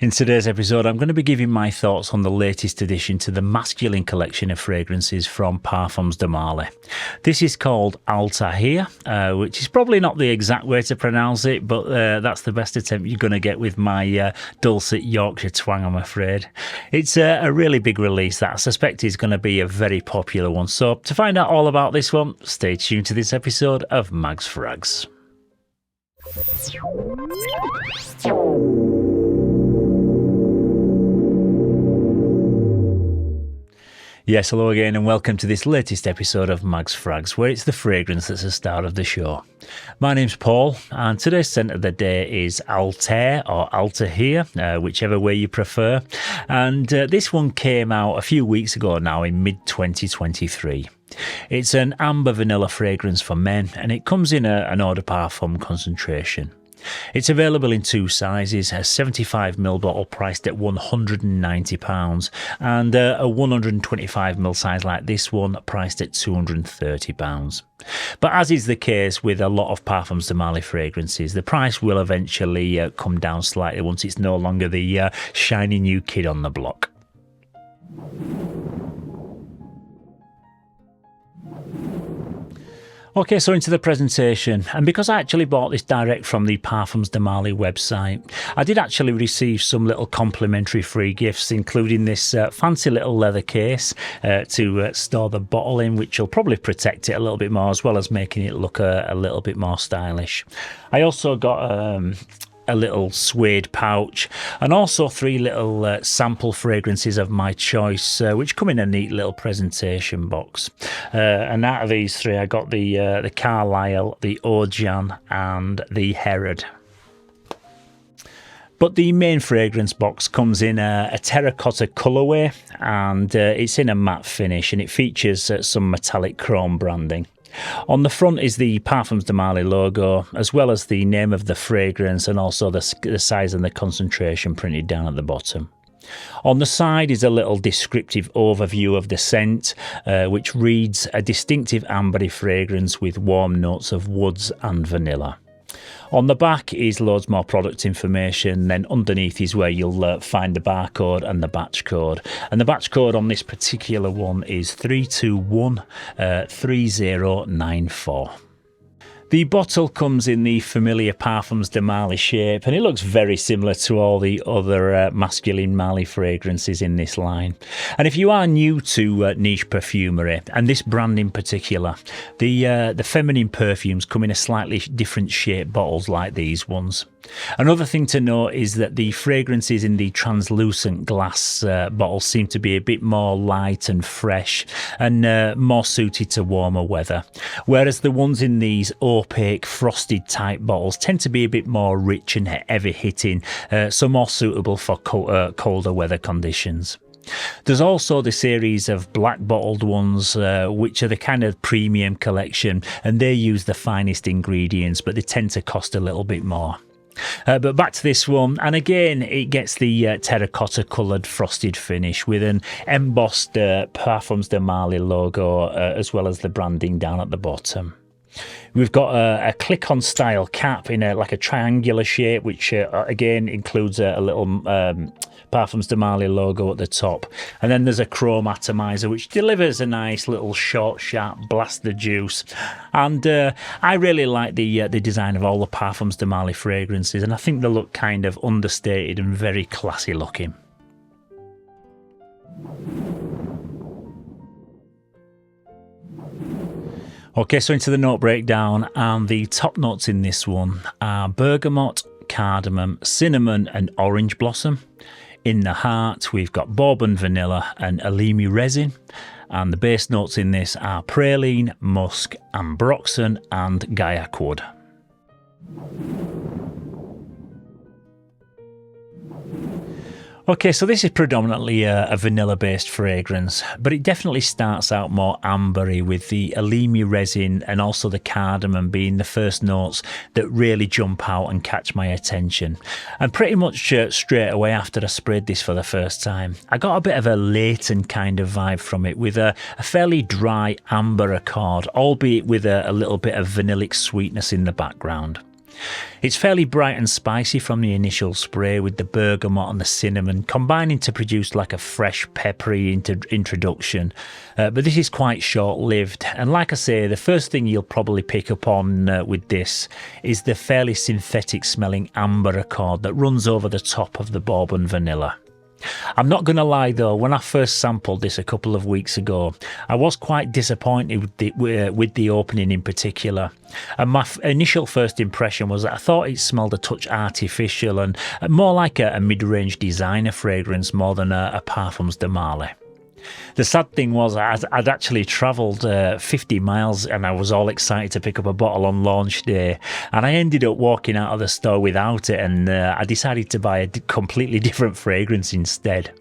In today's episode, I'm going to be giving my thoughts on the latest addition to the masculine collection of fragrances from Parfums de Marly. This is called Althair, which is probably not the exact way to pronounce it, but that's the best attempt you're going to get with my dulcet Yorkshire twang, I'm afraid. It's a really big release that I suspect is going to be a very popular one. So to find out all about this one, stay tuned to this episode of Mags Frags. Yes, hello again and welcome to this latest episode of Mags Frags, where it's the fragrance that's the star of the show. My name's Paul and today's scent of the day is Althair or Althair, whichever way you prefer. And this one came out a few weeks ago now in mid-2023. It's an amber vanilla fragrance for men and it comes in an eau de parfum concentration. It's available in two sizes, a 75ml bottle priced at £190 and a 125ml size like this one priced at £230. But as is the case with a lot of Parfums de Marly fragrances, the price will eventually come down slightly once it's no longer the shiny new kid on the block. Okay, so into the presentation, and because I actually bought this direct from the Parfums de Marly website, I did actually receive some little complimentary free gifts, including this fancy little leather case to store the bottle in, which will probably protect it a little bit more, as well as making it look a little bit more stylish. I also got a little suede pouch and also three little sample fragrances of my choice, which come in a neat little presentation box. And out of these three, I got the Carlisle, the Ojan and the Herod. But the main fragrance box comes in a terracotta colourway and it's in a matte finish and it features some metallic chrome branding. On the front is the Parfums de Marly logo, as well as the name of the fragrance and also the size and the concentration printed down at the bottom. On the side is a little descriptive overview of the scent, which reads, a distinctive ambery fragrance with warm notes of woods and vanilla. On the back is loads more product information, then underneath is where you'll find the barcode and the batch code. And the batch code on this particular one is 3213094. The bottle comes in the familiar Parfums de Marly shape and it looks very similar to all the other masculine Marly fragrances in this line. And if you are new to niche perfumery, and this brand in particular, the feminine perfumes come in a slightly different shaped bottles like these ones. Another thing to note is that the fragrances in the translucent glass bottles seem to be a bit more light and fresh and more suited to warmer weather, whereas the ones in these opaque frosted type bottles tend to be a bit more rich and heavy hitting, so more suitable for colder weather conditions. There's also the series of black bottled ones, which are the kind of premium collection, and they use the finest ingredients, but they tend to cost a little bit more. But back to this one, and again it gets the terracotta coloured frosted finish with an embossed Parfums de Marly logo, as well as the branding down at the bottom. We've got a click-on style cap in like a triangular shape, which again includes a little Parfums de Marly logo at the top. And then there's a chrome atomizer, which delivers a nice little short, sharp blast of juice. And I really like the design of all the Parfums de Marly fragrances, and I think they look kind of understated and very classy looking. Okay, so into the note breakdown, and the top notes in this one are bergamot, cardamom, cinnamon and orange blossom. In the heart, we've got bourbon vanilla and elemi resin, and the base notes in this are praline, musk, ambroxan and gaiac wood. Okay, so this is predominantly a vanilla-based fragrance, but it definitely starts out more ambery with the elemi resin and also the cardamom being the first notes that really jump out and catch my attention. And pretty much straight away after I sprayed this for the first time, I got a bit of a latent kind of vibe from it with a fairly dry amber accord, albeit with a little bit of vanillic sweetness in the background. It's fairly bright and spicy from the initial spray, with the bergamot and the cinnamon combining to produce like a fresh peppery introduction, but this is quite short-lived, and like I say, the first thing you'll probably pick up on with this is the fairly synthetic smelling amber accord that runs over the top of the bourbon vanilla. I'm not going to lie though, when I first sampled this a couple of weeks ago, I was quite disappointed with the opening in particular. And my initial first impression was that I thought it smelled a touch artificial and more like a mid-range designer fragrance more than a Parfums de Marly. The sad thing was I'd actually travelled 50 miles and I was all excited to pick up a bottle on launch day, and I ended up walking out of the store without it, and I decided to buy a completely different fragrance instead.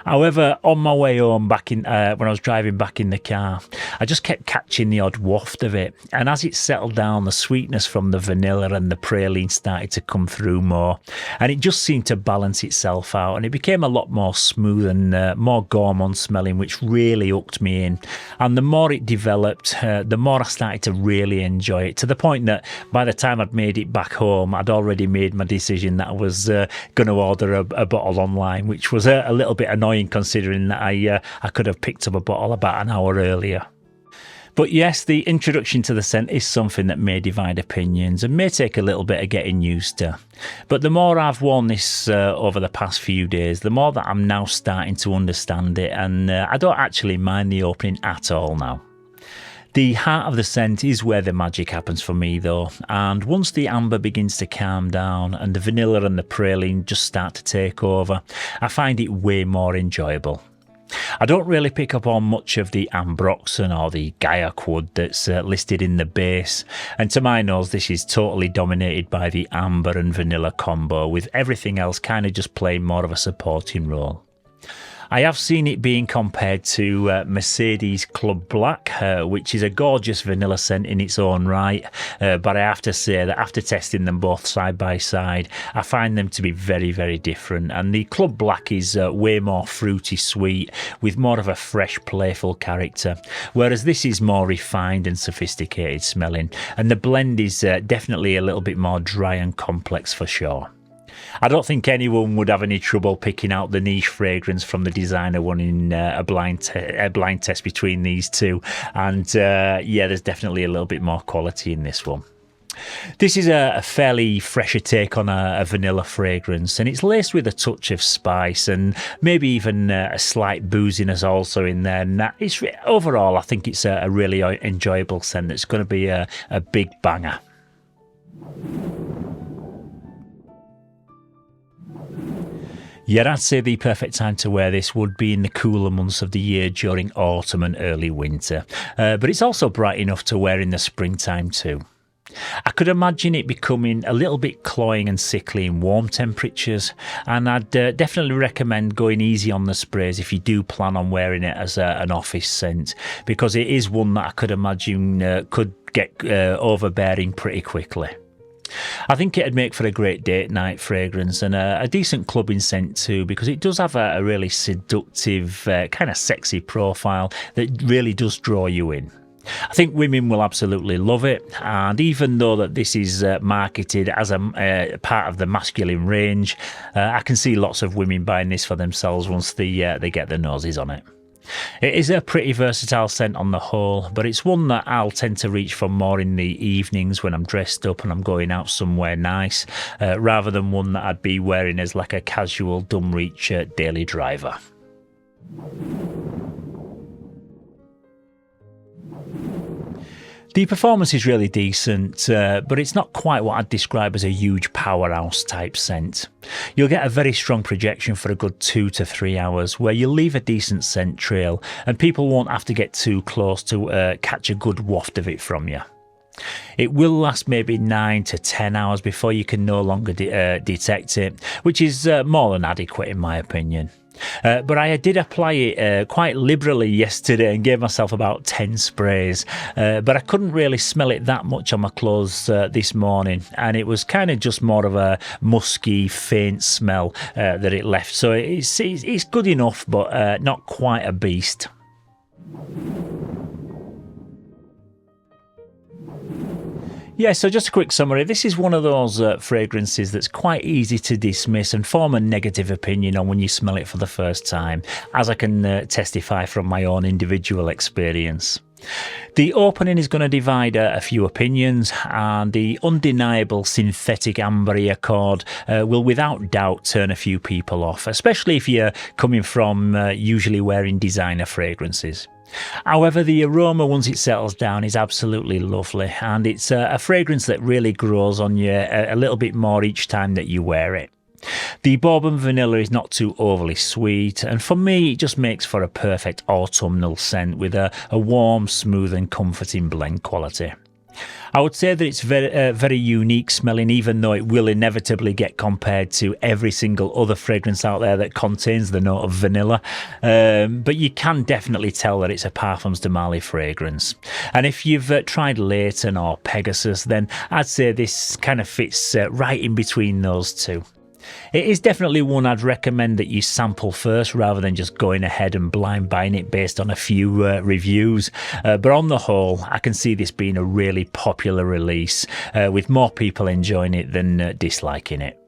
However, on my way home when I was driving back in the car, I just kept catching the odd waft of it, and as it settled down, the sweetness from the vanilla and the praline started to come through more, and it just seemed to balance itself out, and it became a lot more smooth and more gourmand smelling, which really hooked me in. And the more it developed, the more I started to really enjoy it, to the point that by the time I'd made it back home, I'd already made my decision that I was going to order a bottle online, which was a little bit annoying considering that I could have picked up a bottle about an hour earlier. But yes, the introduction to the scent is something that may divide opinions and may take a little bit of getting used to. But the more I've worn this over the past few days, the more that I'm now starting to understand it, and I don't actually mind the opening at all now. The heart of the scent is where the magic happens for me though, and once the amber begins to calm down and the vanilla and the praline just start to take over, I find it way more enjoyable. I don't really pick up on much of the ambroxan or the gaiac wood that's listed in the base, and to my nose this is totally dominated by the amber and vanilla combo, with everything else kind of just playing more of a supporting role. I have seen it being compared to Mercedes Club Black, which is a gorgeous vanilla scent in its own right, but I have to say that after testing them both side by side, I find them to be very, very different. And the Club Black is way more fruity sweet, with more of a fresh, playful character, whereas this is more refined and sophisticated smelling, and the blend is definitely a little bit more dry and complex for sure. I don't think anyone would have any trouble picking out the niche fragrance from the designer one in a blind test between these two, and yeah, there's definitely a little bit more quality in this one. This is a fairly fresher take on a vanilla fragrance, and it's laced with a touch of spice and maybe even a slight booziness also in there. And overall, I think it's a really enjoyable scent that's going to be a big banger. Yet I'd say the perfect time to wear this would be in the cooler months of the year during autumn and early winter, but it's also bright enough to wear in the springtime too. I could imagine it becoming a little bit cloying and sickly in warm temperatures, and I'd definitely recommend going easy on the sprays if you do plan on wearing it as an office scent, because it is one that I could imagine could get overbearing pretty quickly. I think it'd make for a great date night fragrance and a decent clubbing scent too, because it does have a really seductive, kind of sexy profile that really does draw you in. I think women will absolutely love it, and even though that this is marketed as a part of the masculine range, I can see lots of women buying this for themselves once they get their noses on it. It is a pretty versatile scent on the whole, but it's one that I'll tend to reach for more in the evenings when I'm dressed up and I'm going out somewhere nice, rather than one that I'd be wearing as like a casual dumb reach daily driver. The performance is really decent, but it's not quite what I'd describe as a huge powerhouse type scent. You'll get a very strong projection for a good 2 to 3 hours, where you'll leave a decent scent trail and people won't have to get too close to catch a good waft of it from you. It will last maybe 9 to 10 hours before you can no longer detect it, which is more than adequate in my opinion. But I did apply it quite liberally yesterday and gave myself about 10 sprays, but I couldn't really smell it that much on my clothes this morning, and it was kind of just more of a musky, faint smell that it left. So it's good enough, but not quite a beast. Yeah, so just a quick summary. This is one of those fragrances that's quite easy to dismiss and form a negative opinion on when you smell it for the first time, as I can testify from my own individual experience. The opening is going to divide a few opinions, and the undeniable synthetic ambery accord will without doubt turn a few people off, especially if you're coming from usually wearing designer fragrances. However, the aroma, once it settles down, is absolutely lovely, and it's a fragrance that really grows on you a little bit more each time that you wear it. The bourbon vanilla is not too overly sweet, and for me it just makes for a perfect autumnal scent with a warm, smooth and comforting blend quality. I would say that it's very unique smelling, even though it will inevitably get compared to every single other fragrance out there that contains the note of vanilla. But you can definitely tell that it's a Parfums de Marly fragrance. And if you've tried Leighton or Pegasus, then I'd say this kind of fits right in between those two. It is definitely one I'd recommend that you sample first rather than just going ahead and blind buying it based on a few reviews. But on the whole, I can see this being a really popular release, with more people enjoying it than disliking it.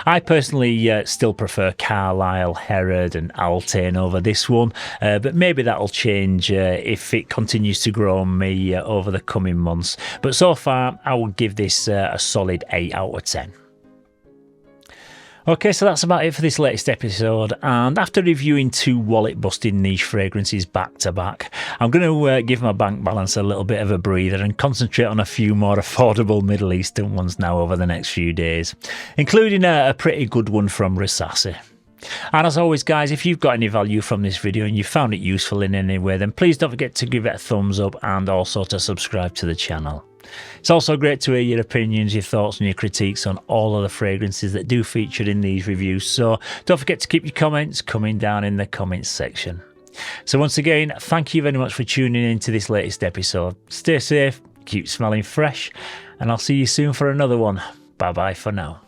I personally still prefer Carlisle, Herod and Althair over this one, but maybe that'll change if it continues to grow on me over the coming months. But so far, I would give this a solid 8 out of 10. Okay, so that's about it for this latest episode, and after reviewing 2 wallet-busting niche fragrances back to back, I'm going to give my bank balance a little bit of a breather and concentrate on a few more affordable Middle Eastern ones now over the next few days, including a pretty good one from Rasasi. And as always guys, if you've got any value from this video and you found it useful in any way, then please don't forget to give it a thumbs up and also to subscribe to the channel. It's also great to hear your opinions, your thoughts and your critiques on all of the fragrances that do feature in these reviews, so don't forget to keep your comments coming down in the comments section. So once again, thank you very much for tuning in to this latest episode. Stay safe, keep smelling fresh, and I'll see you soon for another one. Bye bye for now.